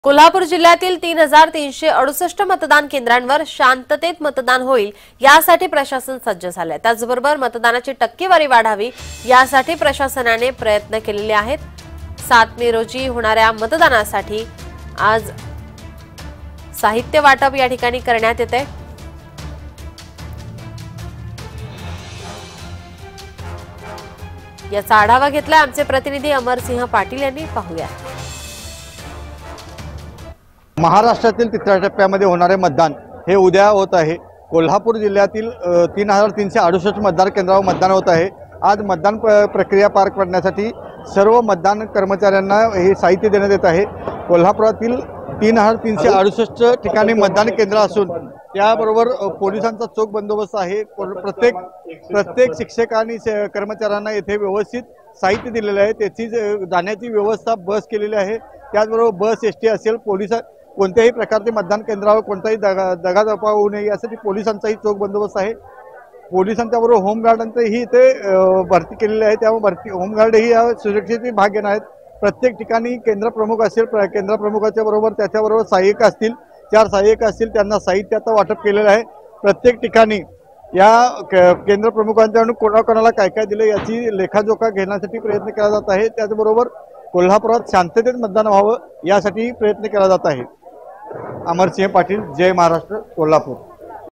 कोल्हापूर जिल्ह्यातील 3368 मतदान केंद्रांवर शांततेत मतदान होईल यासाठी प्रशासन सज्ज झाले। त्याचबरोबर मतदानाची टक्केवारी वाढावी यासाठी प्रशासनाने प्रयत्न केलेले आहेत। 7 मे रोजी होणाऱ्या मतदानासाठी आज साहित्य वाटप या ठिकाणी करण्यात येते। याचा आढावा घेतला आमचे प्रतिनिधी अमरसिंह पाटील यांनी। पाहूया। महाराष्ट्रातील 3 टप्प्यामध्ये होणारे मतदान हे उद्या होत आहे। कोल्हापूर जिल्ह्यातील 3368 मतदार केंद्रावर मतदान होत आहे। आज मतदान प्रक्रिया पार पाडण्यासाठी सर्व मतदान कर्मचाऱ्यांना हे साहित्य देण्यात येत आहे। कोल्हापुरातील 3368 ठिकाणी मतदान केंद्र असून त्याबरोबर पोलिसांचा चोख बंदोबस्त आहे। प्रत्येक शिक्षक आणि कर्मचाऱ्यांना येथे व्यवस्थित साहित्य दिलेले आहे। त्याची जाण्याची व्यवस्था बस केलेली आहे। त्याचबरोबर बस एसटी असेल, पोलिस कोणत्याही प्रकारचे मतदान केंद्रावर कोणताही दगादपा होऊ नये यासाठी पोलिसांचाही चोख बंदोबस्त आहे। पोलिसांच्या बरोबर होमगार्डांचंही इथे भरती केलेली आहे। त्यामुळे होमगार्डही या सुरक्षेचे भाग घेणार आहेत। प्रत्येक ठिकाणी केंद्र प्रमुख असेल, केंद्र प्रमुखाच्या बरोबर त्याच्याबरोबर सहाय्यक असतील, 4 सहाय्यक असतील, त्यांना साहित्याचं वाटप केलेलं आहे। प्रत्येक ठिकाणी या केंद्र प्रमुखांच्याकडून कोणाकोणाला काय काय दिलं याची लेखाजोखा घेण्यासाठी प्रयत्न केला जात आहे। त्याचबरोबर कोल्हापुरात शांततेत मतदान व्हावं यासाठी प्रयत्न केला जात आहे। अमरसिंह पाटील, जय महाराष्ट्र, कोल्हापूर।